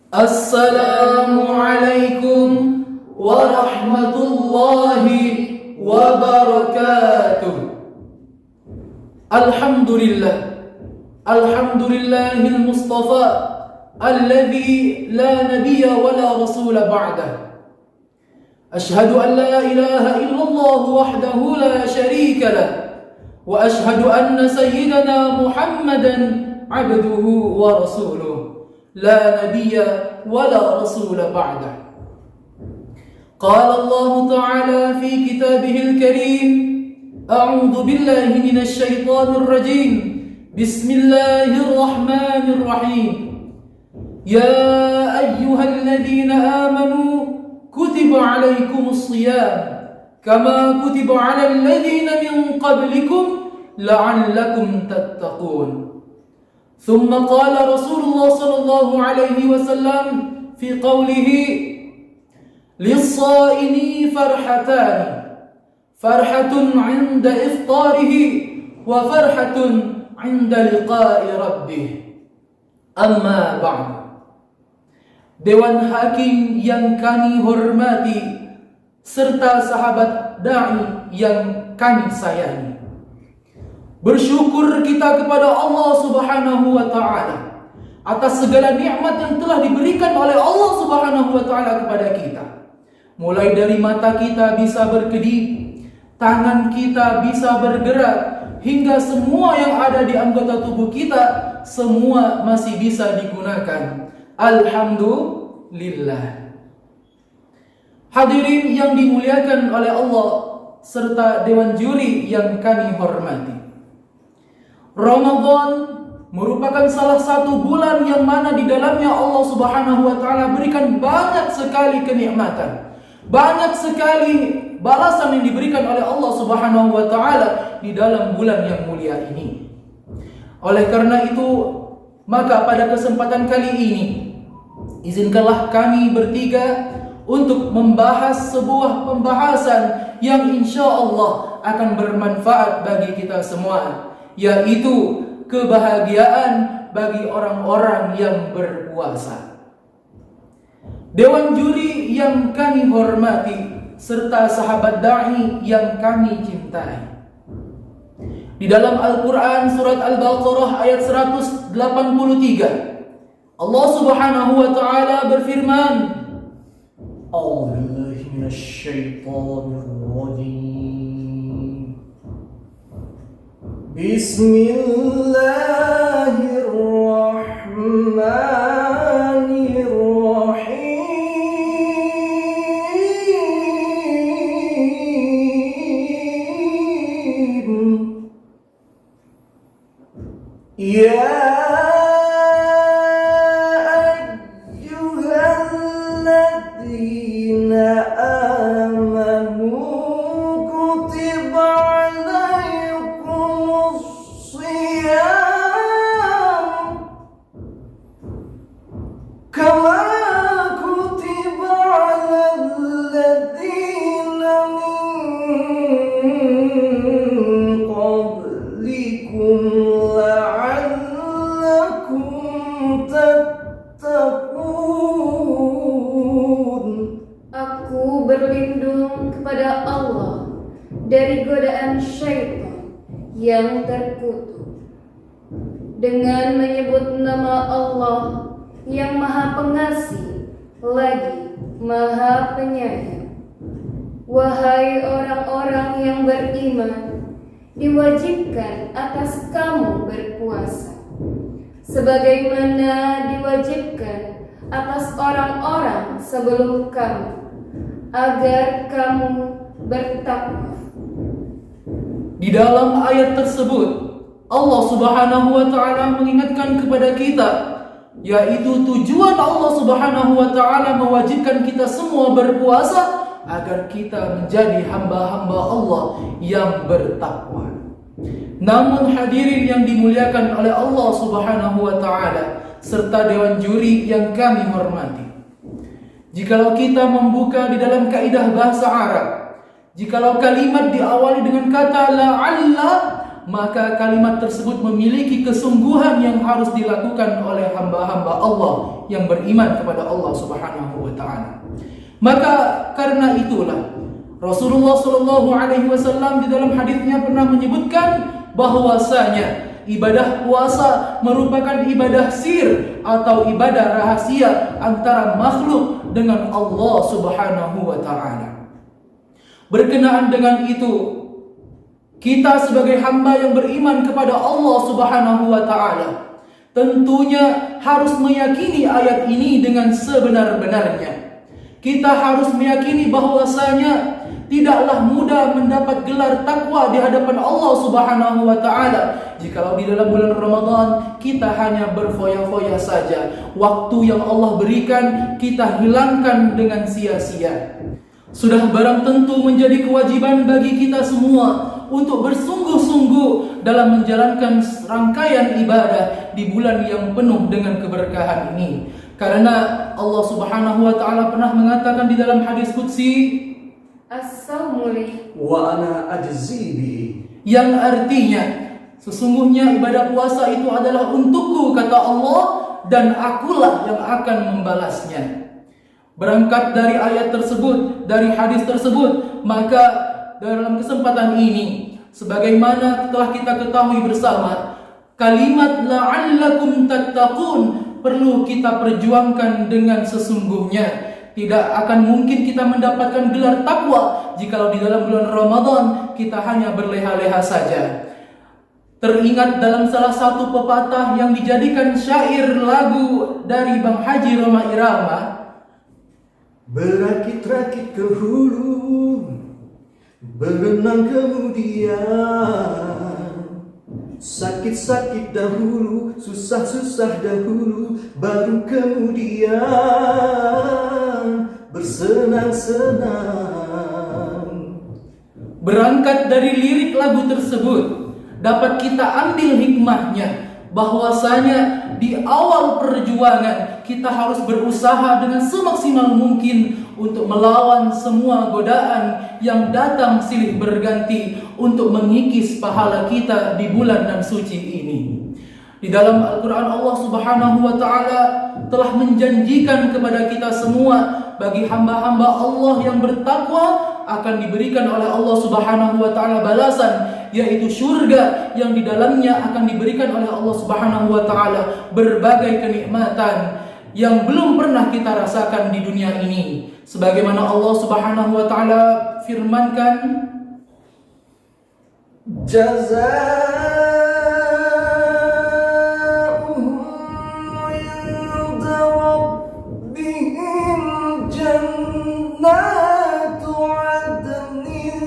Assalamualaikum warahmatullahi wabarakatuh. Alhamdulillahil mustafa alladhi la nabiyya wa la rasula ba'dah. Ashhadu an la ilaha illallah wahdahu la sharika lah wa ashhadu anna sayyidana Muhammadan abduhu wa rasuluh. لا نبي ولا رسول بعده. قال الله تعالى في كتابه الكريم: أعوذ بالله من الشيطان الرجيم. بسم الله الرحمن الرحيم. يا أيها الذين آمنوا كتب عليكم الصيام كما كتب على الذين من قبلكم لعلكم تتقون. ثم قال رسول الله صلى الله عليه وسلم في قوله: للصائم فرحتان، فرحة عند إفطاره وفرحة عند لقاء ربه. أما بعد. Dewan Hakim yang kami hormati serta sahabat da'i yang kami sayangi, bersyukur kita kepada Allah Subhanahu wa taala atas segala nikmat yang telah diberikan oleh Allah Subhanahu wa taala kepada kita. Mulai dari mata kita bisa berkedip, tangan kita bisa bergerak, hingga semua yang ada di anggota tubuh kita semua masih bisa digunakan. Alhamdulillah. Hadirin yang dimuliakan oleh Allah serta dewan juri yang kami hormati, Ramadan merupakan salah satu bulan yang mana di dalamnya Allah Subhanahu wa taala berikan banyak sekali kenikmatan, banyak sekali balasan yang diberikan oleh Allah Subhanahu wa taala di dalam bulan yang mulia ini. Oleh karena itu, maka pada kesempatan kali ini izinkanlah kami bertiga untuk membahas sebuah pembahasan yang insya Allah akan bermanfaat bagi kita semua, yaitu kebahagiaan bagi orang-orang yang berpuasa. Dewan juri yang kami hormati serta sahabat da'i yang kami cintai, di dalam Al-Quran surat Al-Baqarah ayat 183 Allah Subhanahu wa taala berfirman: A'udzu billahi minasy syaithanir rajim. Bismillahirrahmanirrahim. Ya ayyuhalladzina amanu kutiba alaikumus shiyam kama kutiba alal ladzina min qablikum la'allakum tattaqun. Aku berlindung kepada Allah dari godaan syaitan yang terkutuk dengan menyebut nama Allah yang Maha Pengasih lagi Maha Penyayang. Wahai orang-orang yang beriman, diwajibkan atas kamu berpuasa sebagaimana diwajibkan atas orang-orang sebelum kamu, agar kamu bertakwa. Di dalam ayat tersebut Allah Subhanahu wa taala mengingatkan kepada kita, yaitu tujuan Allah Subhanahu wa taala mewajibkan kita semua berpuasa agar kita menjadi hamba-hamba Allah yang bertakwa. Namun hadirin yang dimuliakan oleh Allah Subhanahu wa taala serta dewan juri yang kami hormati, jikalau kita membuka di dalam kaidah bahasa Arab, jikalau kalimat diawali dengan kata la'alla, maka kalimat tersebut memiliki kesungguhan yang harus dilakukan oleh hamba-hamba Allah yang beriman kepada Allah Subhanahu wa taala. Maka karena itulah Rasulullah Shallallahu alaihi wasallam di dalam hadisnya pernah menyebutkan bahwasanya ibadah puasa merupakan ibadah sir atau ibadah rahasia antara makhluk dengan Allah Subhanahu wa taala. Berkenaan dengan itu, kita sebagai hamba yang beriman kepada Allah Subhanahu wa taala tentunya harus meyakini ayat ini dengan sebenar-benarnya. Kita harus meyakini bahwasanya tidaklah mudah mendapat gelar takwa di hadapan Allah Subhanahu wa taala jikalau di dalam bulan Ramadan kita hanya berfoya-foya saja. Waktu yang Allah berikan kita hilangkan dengan sia-sia. Sudah barang tentu menjadi kewajiban bagi kita semua untuk bersungguh-sungguh dalam menjalankan rangkaian ibadah di bulan yang penuh dengan keberkahan ini. Karena Allah Subhanahu wa taala pernah mengatakan di dalam hadis qudsi, As-sawmu li wa ana ajzi bihi, yang artinya sesungguhnya ibadah puasa itu adalah untukku kata Allah dan akulah yang akan membalasnya. Berangkat dari ayat tersebut, dari hadis tersebut, maka dalam kesempatan ini sebagaimana telah kita ketahui bersama, kalimat la'allakum tattaqun perlu kita perjuangkan dengan sesungguhnya. Tidak akan mungkin kita mendapatkan gelar takwa jikalau di dalam bulan Ramadan kita hanya berleha-leha saja. Teringat dalam salah satu pepatah yang dijadikan syair lagu dari Bang Haji Roma Irama, berakit-rakit ke hulu, berenang kemudian, sakit-sakit dahulu, susah-susah dahulu, baru kemudian bersenang-senang. Berangkat dari lirik lagu tersebut dapat kita ambil hikmahnya bahwasanya di awal perjuangan kita harus berusaha dengan semaksimal mungkin untuk melawan semua godaan yang datang silih berganti untuk mengikis pahala kita di bulan dan suci ini. Di dalam Al-Quran Allah Subhanahu wa ta'ala telah menjanjikan kepada kita semua, bagi hamba-hamba Allah yang bertakwa akan diberikan oleh Allah Subhanahu wa ta'ala balasan, yaitu surga yang di dalamnya akan diberikan oleh Allah Subhanahu wa ta'ala berbagai kenikmatan yang belum pernah kita rasakan di dunia ini. Sebagaimana Allah Subhanahu wa ta'ala firmankan, jazaa'uhum 'inda rabbihim jannatu 'adnin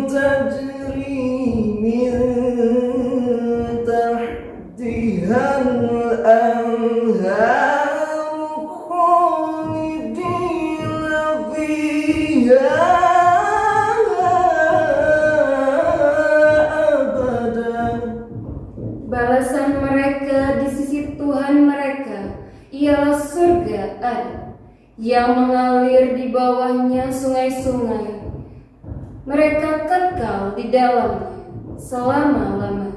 tajri min tahtiha al-anhar khalidina fiha abadan. Balasan mereka di sisi Tuhan mereka ialah surga yang mengalir di bawahnya sungai-sungai. Mereka kekal di dalamnya selama-lamanya.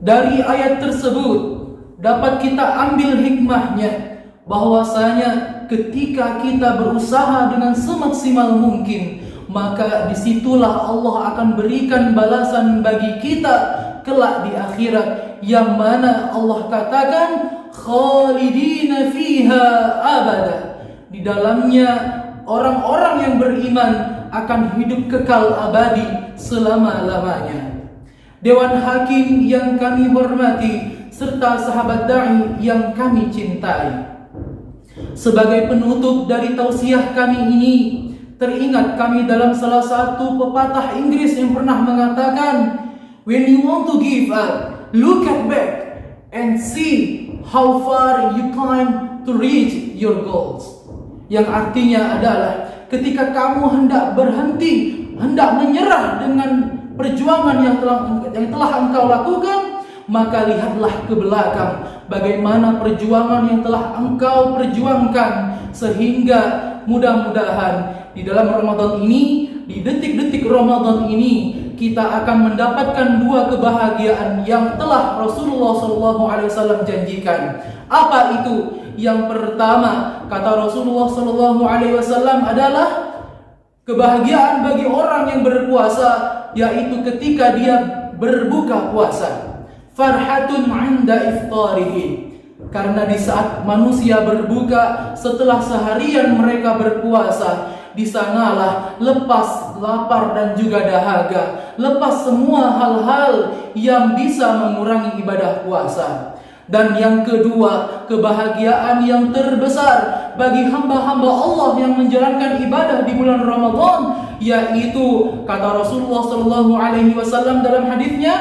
dari ayat tersebut dapat kita ambil hikmahnya bahwasanya ketika kita berusaha dengan semaksimal mungkin, maka disitulah Allah akan berikan balasan bagi kita kelak di akhirat, yang mana Allah katakan khalidina fiha abada. Di dalamnya orang-orang yang beriman akan hidup kekal abadi selama-lamanya. Dewan Hakim yang kami hormati serta sahabat da'i yang kami cintai, sebagai penutup dari tausiah kami ini, teringat kami dalam salah satu pepatah Inggris yang pernah mengatakan, when you want to give up, look at back and see how far you climb to reach your goals. Yang artinya adalah ketika kamu hendak berhenti, hendak menyerah dengan perjuangan yang telah engkau lakukan, maka lihatlah ke belakang bagaimana perjuangan yang telah engkau perjuangkan, sehingga mudah-mudahan di dalam Ramadan ini di detik-detik Ramadan ini kita akan mendapatkan dua kebahagiaan yang telah Rasulullah SAW janjikan. Apa itu? Yang pertama, kata Rasulullah SAW adalah kebahagiaan bagi orang yang berpuasa, yaitu ketika dia berbuka puasa. Farhatun 'inda iftarihi. Karena di saat manusia berbuka setelah seharian mereka berpuasa, di sanalah lepas lapar dan juga dahaga, lepas semua hal-hal yang bisa mengurangi ibadah puasa. Dan yang kedua, kebahagiaan yang terbesar bagi hamba-hamba Allah yang menjalankan ibadah di bulan Ramadan, yaitu kata Rasulullah SAW dalam hadisnya,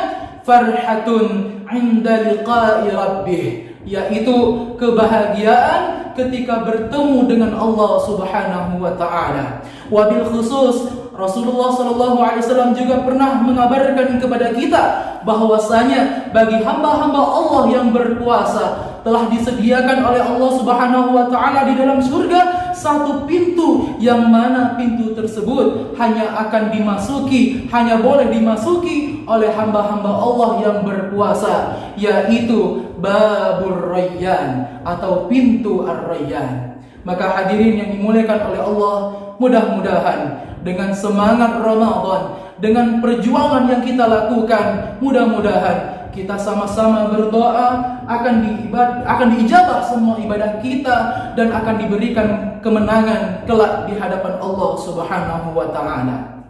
farhatun 'inda liqa'i rabbih, yaitu kebahagiaan ketika bertemu dengan Allah Subhanahu wa taala. Wabil khusus Rasulullah SAW juga pernah mengabarkan kepada kita bahwasanya bagi hamba-hamba Allah yang berpuasa telah disediakan oleh Allah Subhanahu wa taala di dalam surga satu pintu, yang mana pintu tersebut hanya akan dimasuki, hanya boleh dimasuki oleh hamba-hamba Allah yang berpuasa, yaitu Babur Rayyan atau pintu Ar-Rayyan. Maka hadirin yang dimuliakan oleh Allah, mudah-mudahan dengan semangat Ramadan, dengan perjuangan yang kita lakukan, mudah-mudahan kita sama-sama berdoa akan diijabah semua ibadah kita dan akan diberikan kemenangan kelak di hadapan Allah Subhanahu wa taala.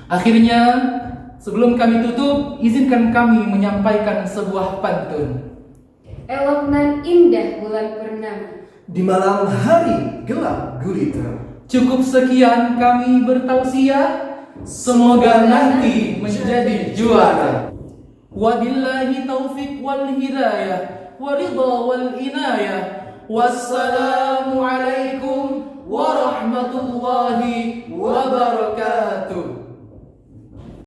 Akhirnya, sebelum kami tutup, izinkan kami menyampaikan sebuah pantun. Elok nan indah bulan purnama, Di malam hari gelap gulita. Cukup sekian kami bertausiah, semoga nanti menjadi juara. Wabillahi taufiq wal hidayah, waridha wal inayah. Wassalamu alaikum